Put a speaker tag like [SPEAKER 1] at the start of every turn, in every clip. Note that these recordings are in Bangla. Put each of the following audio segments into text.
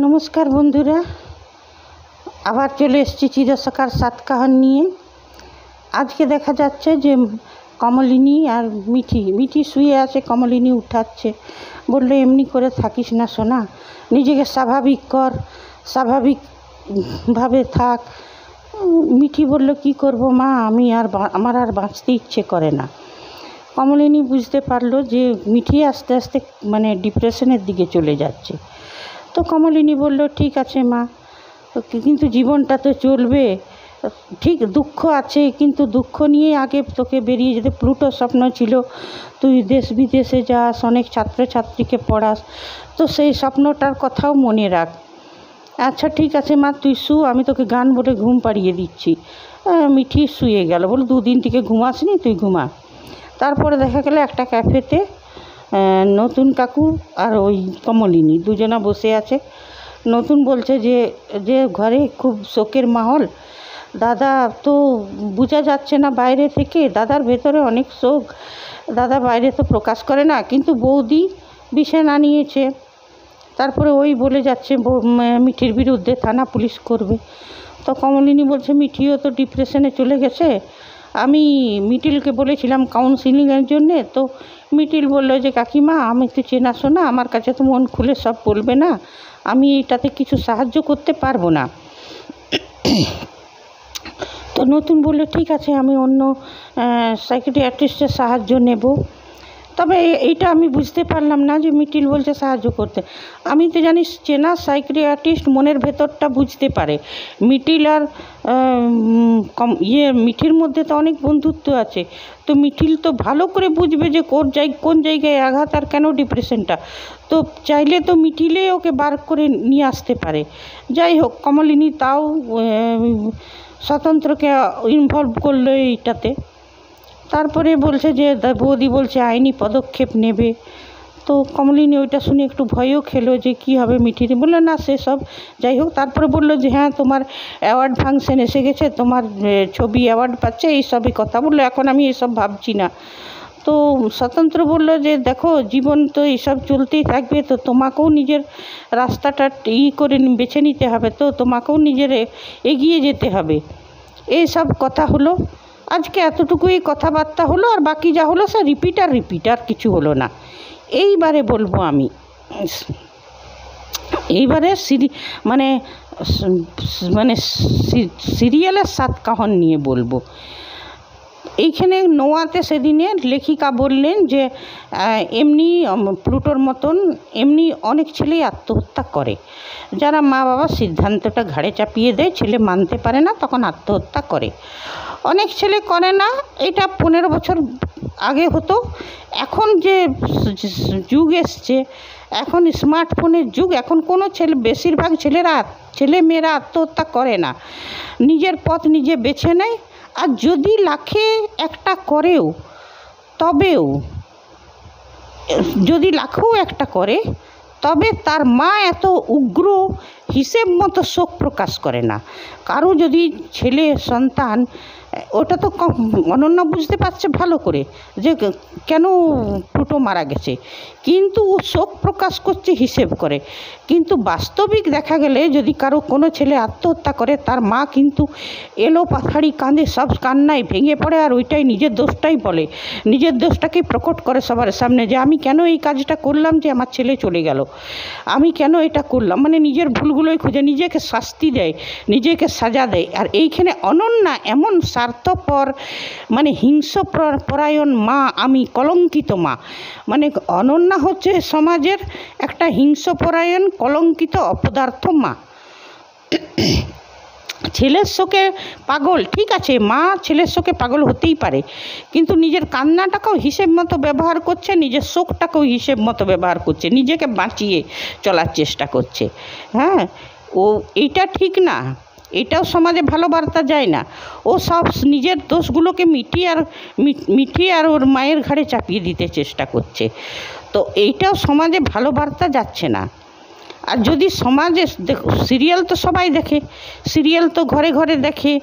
[SPEAKER 1] নমস্কার বন্ধুরা, আবার চলে এসেছি চিরসখার সাত কাহান নিয়ে। আজকে দেখা যাচ্ছে যে কমলিনী আর মিঠি শুয়ে আছে, কমলিনী উঠাচ্ছে, বললো এমনি করে থাকিস না সোনা, নিজেকে স্বাভাবিক কর, স্বাভাবিকভাবে থাক। মিঠি বলল কি করব মা, আমার আর বাঁচতে ইচ্ছে করে না। কমলিনী বুঝতে পারলো যে মিঠি আস্তে আস্তে ডিপ্রেশনের দিকে চলে যাচ্ছে। তো কমলিনী বলল ঠিক আছে মা, কিন্তু জীবনটা তো চলবে, ঠিক দুঃখ আছে, কিন্তু দুঃখ নিয়ে আগে তোকে বেরিয়ে যেতে। প্লুটো স্বপ্ন ছিল তুই দেশ বিদেশে যাস, অনেক ছাত্রছাত্রীকে পড়াস, তো সেই স্বপ্নটার কথাও মনে রাখ। আচ্ছা ঠিক আছে মা, তুই শু, আমি তোকে গান বলে ঘুম পাড়িয়ে দিচ্ছি। মিঠি শুয়ে গেল, বল 2 দিন থেকে ঘুমাসনি, তুই ঘুমা। তারপরে দেখা গেল একটা ক্যাফেতে নতুন কাকু আর ওই কমলিনী দুজনা বসে আছে। নতুন বলছে যে ঘরে খুব শোকের মাহল, দাদা তো বোঝা যাচ্ছে না বাইরে থেকে, দাদার ভেতরে অনেক শোক, দাদা বাইরে তো প্রকাশ করে না, কিন্তু বৌদি বিষে না নিয়েছে। তারপরে ওই বলে যাচ্ছে মিঠির বিরুদ্ধে থানা পুলিশ করবে। তো কমলিনী বলছে মিঠিও তো ডিপ্রেশনে চলে গেছে, আমি মিটিলকে বলেছিলাম কাউন্সিলিংয়ের জন্যে, তো মিটিল বলল যে কাকিমা আমি তো চেনাশোনা, আমার কাছে তো মন খুলে সব বলবে না, আমি এটাতে কিছু সাহায্য করতে পারবো না। তো নতুন বলল ঠিক আছে, আমি অন্য সাইকিয়াট্রিস্টের সাহায্য নেব। তবে এইটা আমি বুঝতে পারলাম না যে মিটিল বলছে সাহায্য করতে। আমি তো জানি চেনা সাইকিয়াট্রিস্ট মনের ভেতরটা বুঝতে পারে। মিটিল আর মিঠির মধ্যে তো অনেক বন্ধুত্ব আছে, তো মিঠিল তো ভালো করে বুঝবে যে কোন জায়গায় আঘাত আর কেন ডিপ্রেশনটা। তো চাইলে তো মিঠিলে ওকে বার করে নিয়ে আসতে পারে। যাই হোক, কমলিনী তাও স্বতন্ত্রকে ইনভলভ করলো এইটাতে। তারপরে বলছে যে বৌদি বলছে আইনি পদক্ষেপ নেবে। তো কমলিনী ওইটা শুনে একটু ভয়ও খেলো যে কী হবে। মিঠির বললো না সেসব যাই হোক। তারপরে বললো যে হ্যাঁ তোমার অ্যাওয়ার্ড ফাংশন এসে গেছে, তোমার ছবি অ্যাওয়ার্ড পাচ্ছে, এইসবই কথা বললো, এখন আমি এসব ভাবছি না। তো স্বতন্ত্র বলল যে দেখো জীবন তো এইসব চলতেই থাকবে, তো তোমাকেও নিজের রাস্তাটা করে বেছে নিতে হবে, তো তোমাকেও নিজের এগিয়ে যেতে হবে। এইসব কথা হলো। আজকে এতটুকুই কথাবার্তা হলো, আর বাকি যা হলো সে রিপিট আর কিছু হলো না। এইবারে বলবো আমি, এইবারে সিরিয়ালের 7 কাহন নিয়ে বলবো। এইখানে নোয়াতে সেদিনে লেখিকা বললেন যে এমনি প্লুটোর মতন এমনি অনেক ছেলেই আত্মহত্যা করে, যারা মা বাবার সিদ্ধান্তটা ঘাড়ে চাপিয়ে দেয়, ছেলে মানতে পারে না, তখন আত্মহত্যা করে। অনেক ছেলে করে না, এটা 15 বছর আগে হতো। এখন যে যুগ এসছে, এখন স্মার্টফোনের যুগ, এখন কোনো বেশিরভাগ ছেলেমেয়েরা আত্মহত্যা করে না, নিজের পথ নিজে বেছে নেয়। আর যদি লাখে একটা করেও, যদি লাখেও একটা করে, তবে তার মা এত উগ্র হিসেব মতো শোক প্রকাশ করে না। কারো যদি ছেলে সন্তান, ওটা তো অনন্যা বুঝতে পারছে ভালো করে যে কেন প্লুটো মারা গেছে, কিন্তু ও শোক প্রকাশ করছে হিসেব করে। কিন্তু বাস্তবিক দেখা গেলে যদি কোনো ছেলে আত্মহত্যা করে, তার মা কিন্তু এলো পাথাড়ি কাঁদে, সব কান্নায় ভেঙে পড়ে, আর ওইটাই নিজের দোষটাই বলে, নিজের দোষটাকে প্রকট করে সবার সামনে যে আমি কেন এই কাজটা করলাম, যে আমার ছেলে চলে গেল, আমি কেন এটা করলাম, নিজের ভুলগুলোই খুঁজে নিজেকে শাস্তি দেয়, নিজেকে সাজা দেয়। আর এইখানে অনন্যা এমন স্বার্থপর, হিংস্রপরায়ণ মা, আমি কলঙ্কিত মা। অনন্যা হচ্ছে সমাজের একটা হিংস্রপরায়ণ কলঙ্কিত অপদার্থ মা। ছেলের শোকে পাগল, ঠিক আছে, মা ছেলের শোকে পাগল হতেই পারে, কিন্তু নিজের কান্নাটাকেও হিসেব মতো ব্যবহার করছে, নিজের শোকটাকেও হিসেব মতো ব্যবহার করছে, নিজেকে বাঁচিয়ে চলার চেষ্টা করছে। হ্যাঁ, এইটা ঠিক না, এটাও সমাজে ভালো বার্তা যায় না। ও সব নিজের দোষগুলোকে মিটিয়ে আর ওর মায়ের ঘাড়ে চাপিয়ে দিতে চেষ্টা করছে। তো এইটাও সমাজে ভালো বার্তা যাচ্ছে না। আর যদি সমাজে সিরিয়াল তো সবাই দেখে, সিরিয়াল তো ঘরে ঘরে দেখে,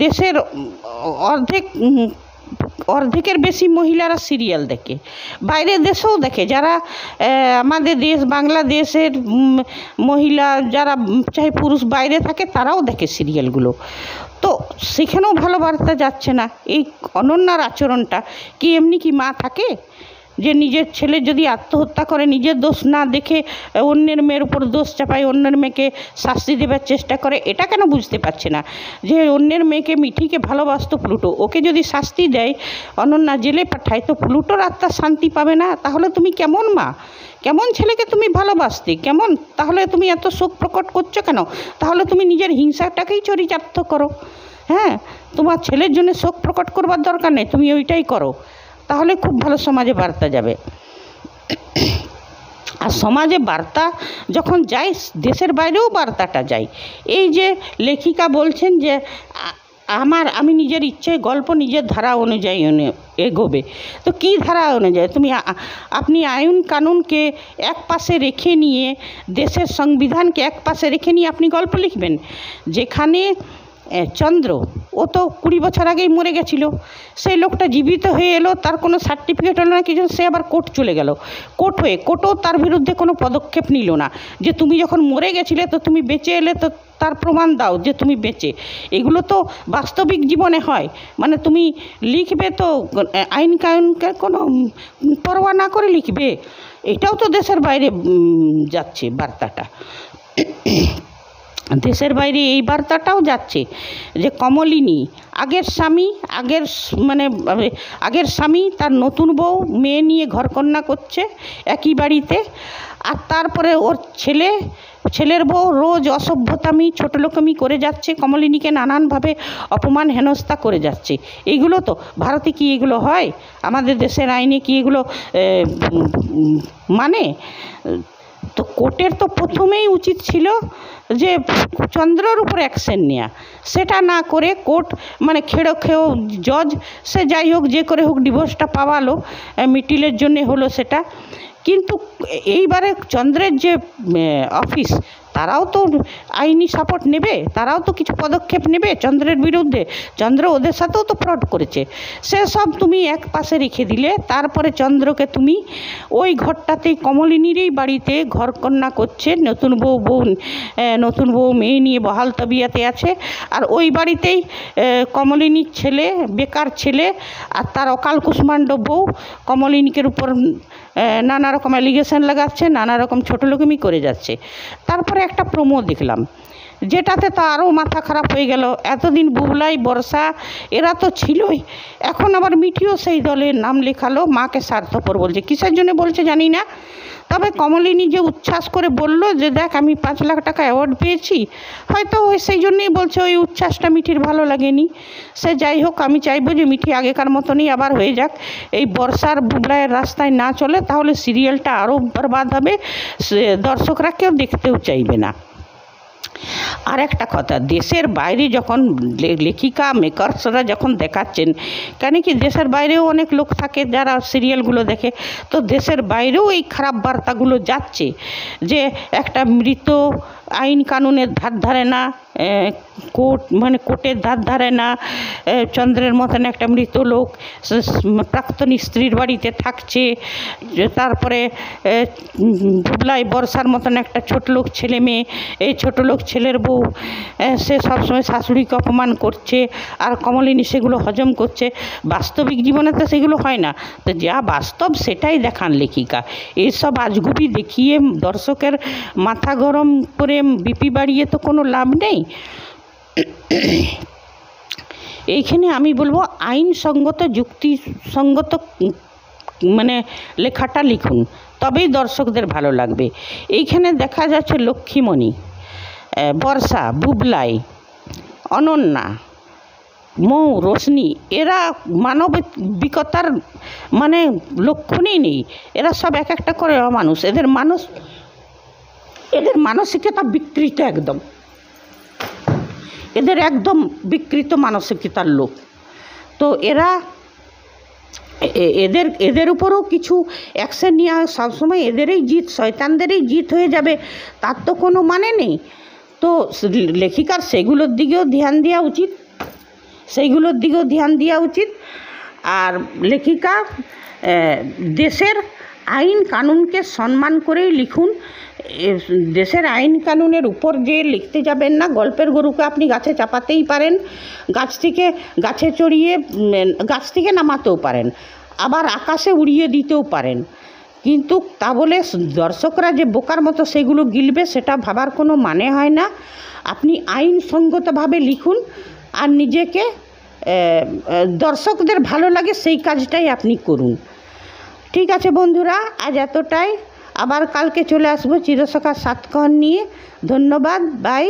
[SPEAKER 1] দেশের অর্ধেক অর্ধেকের বেশি মহিলারা সিরিয়াল দেখে, বাইরের দেশেও দেখে, যারা আমাদের দেশ বাংলাদেশের মহিলা যারা চাहे পুরুষ বাইরে থাকে তারাও দেখে সিরিয়ালগুলো। তো সেখানেও ভালো বার্তা যাচ্ছে না। এই অনন্যার আচরণটা কি এমনি কি মা থাকে যে নিজের ছেলে যদি আত্মহত্যা করে নিজের দোষ না দেখে অন্যের মেয়ের উপর দোষ চাপায়, অন্যের মেয়েকে শাস্তি দেবার চেষ্টা করে? এটা কেন বুঝতে পারছে না যে অন্যের মেয়েকে মিঠিকে ভালোবাসত প্লুটো, ওকে যদি শাস্তি দেয় অনন্যা জেলে পাঠায় তো প্লুটোর আত্মা শান্তি পাবে না? তাহলে তুমি কেমন মা, কেমন ছেলেকে তুমি ভালোবাসতে, কেমন? তাহলে তুমি এত শোক প্রকট করছো কেন? তাহলে তুমি নিজের হিংসাটাকেই চরিতার্থ করো। হ্যাঁ, তোমার ছেলের জন্য শোক প্রকট করবার দরকার নেই, তুমি ওইটাই করো, তাহলে খুব ভালো সমাজে বার্তা যাবে। আর সমাজে বার্তা যখন যায় দেশের বাইরেও বার্তাটা যায়। এই যে লেখিকা বলছেন যে আমি নিজের ইচ্ছায় গল্প নিজের ধারা অনুযায়ী এগোবে, তো কী ধারা অনুযায়ী? আপনি আইন কানুনকে এক পাশে রেখে নিয়ে, দেশের সংবিধানকে এক পাশে রেখে নিয়ে আপনি গল্প লিখবেন? যেখানে চন্দ্র, ও তো 20 বছর আগেই মরে গেছিল, সেই লোকটা জীবিত হয়ে এলো, তার কোনো সার্টিফিকেট হলো না কিছু, সে আবার কোর্ট চলে গেল, কোর্টও তার বিরুদ্ধে কোনো পদক্ষেপ নিল না যে তুমি যখন মরে গেছিলে তো তুমি বেঁচে এলে, তো তার প্রমাণ দাও যে তুমি বেঁচে। এগুলো তো বাস্তবিক জীবনে হয়। মানে তুমি লিখবে তো আইন কানুনকে কোনো পরোয়া না করে লিখবে? এটাও তো দেশের বাইরে যাচ্ছে বার্তাটা। দেশের বাইরে এই বার্তাটাও যাচ্ছে যে কমলিনী আগের স্বামী তার নতুন বউ মেয়ে নিয়ে ঘরকন্যা করছে একই বাড়িতে, আর তারপরে ওর ছেলের বউ রোজ অসভ্যতামি ছোটলোকামি করে যাচ্ছে, কমলিনীকে নানানভাবে অপমান হেনস্থা করে যাচ্ছে। এইগুলো তো ভারতে কি এগুলো হয়? আমাদের দেশের আইনে কি এগুলো মানে? তো কোর্টের তো প্রথমেই উচিত ছিল যে চন্দ্রর উপর অ্যাকশন নেওয়া, সেটা না করে কোর্ট খেয়েও জজ সে যাই হোক যে করে হোক ডিভোর্সটা পাওয়ালো, মিটিলের জন্যে হলো সেটা। কিন্তু এইবারে চন্দ্রের যে অফিস, তারাও তো আইনি সাপোর্ট নেবে, তারাও তো কিছু পদক্ষেপ নেবে চন্দ্রের বিরুদ্ধে। চন্দ্র ওদের সাথেও তো ফ্রড করেছে, সেসব তুমি এক পাশে রেখে দিলে। তারপরে চন্দ্রকে তুমি ওই ঘরটাতেই কমলিনীরই বাড়িতে ঘরকন্যা করছে, নতুন বউ মেয়ে নিয়ে বহাল তবিয়াতে আছে, আর ওই বাড়িতেই কমলিনীর ছেলে, বেকার ছেলে, আর তার অকাল কুষ্মাণ্ড বউ কমলিনীকের উপর নানা রকম অ্যালিগেশন লাগাচ্ছে, নানা রকম ছোটলোকামি করে যাচ্ছে। তারপরে একটা প্রোমো দেখলাম যেটাতে তো আরও মাথা খারাপ হয়ে গেল। এতদিন বুবলাই, বর্ষা এরা তো ছিলই, এখন আবার মিঠিও সেই দলের নাম লেখালো, মাকে স্বার্থপর বলছে। কিসের জন্য বলছে জানি না, তবে কমলিনী যে উচ্ছ্বাস করে বলল যে দেখ আমি 5 লাখ টাকা অ্যাওয়ার্ড পেয়েছি, হয়তো ওই সেই জন্যই বলছে, ওই উচ্ছ্বাসটা মিঠির ভালো লাগেনি। সে যাই হোক, আমি চাইবো যে মিঠি আগেকার মতনই আবার হয়ে যাক, এই বর্ষার বুবলাইয়ের রাস্তায় না চলে, তাহলে সিরিয়ালটা আরও বরবাদ হবে, দর্শকরা কেউ দেখতেও চাইবে না। আর একটা কথা, দেশের বাইরে যখন লেখিকা মেকার্সরা যখন দেখাচ্ছেন, কেন কি দেশের বাইরেও অনেক লোক থাকে যারা সিরিয়ালগুলো দেখে, তো দেশের বাইরেও এই খারাপ বার্তাগুলো যাচ্ছে যে একটা মৃত আইন কানুনের ধার ধারে না, কোর্টের ধার ধারে না, চন্দ্রের মতন একটা মৃত লোক প্রাক্তন স্ত্রীর বাড়িতে থাকছে, তারপরে বুবলাই, বর্ষার মতন একটা ছোটলোক ছেলে মেয়ে, এই ছোটলোক ছেলের বউ সে সবসময় শাশুড়িকে অপমান করছে, আর কমলিনী সেগুলো হজম করছে। বাস্তবিক জীবনে তো সেগুলো হয় না, তো যা বাস্তব সেটাই দেখান লেখিকা। এইসব আজগুবি দেখিয়ে দর্শকের মাথা গরম করে বিপি বাড়িয়ে তো কোনো লাভ নেই। এইখানে আমি বলবো আইনসঙ্গত, যুক্তিসঙ্গত লেখাটা লিখুন, তবেই দর্শকদের ভালো লাগবে। এইখানে দেখা যাচ্ছে লক্ষ্মীমণি, বর্ষা, বুবলাই, অনন্যা, মৌ, রোশনি, এরা মানবিকতার লক্ষণই নেই। এরা সব এক একটা করে মানুষ, এদের মানসিকতা বিকৃত, এদের একদম বিকৃত মানসিকতার লোক। তো এদের উপরেও কিছু অ্যাকশন নেওয়া, সবসময় এদেরই জিত, শয়তানদেরই জিত হয়ে যাবে তার তো কোনো মানে নেই। তো লেখিকার সেইগুলোর দিকেও ধ্যান দেওয়া উচিত, আর লেখিকা দেশের আইন কানুনকে সম্মান করেই লিখুন। দেশের আইন কানুনের উপর যে লিখতে যাবেন না। গল্পের গরুকে আপনি গাছে চাপাতেই পারেন, গাছে চড়িয়ে গাছ থেকে নামাতেও পারেন, আবার আকাশে উড়িয়ে দিতেও পারেন, কিন্তু তা বলে দর্শকরা যে বোকার মতো সেগুলো গিলবে সেটা ভাবার কোনো মানে হয় না। আপনি আইনসঙ্গতভাবে লিখুন আর নিজেকে দর্শকদের ভালো লাগে সেই কাজটাই আপনি করুন। ঠিক আছে বন্ধুরা, আজ এতটাই। আবার কালকে চলে আসবো চিরসখা সাতকাহন নিয়ে। ধন্যবাদ, বাই।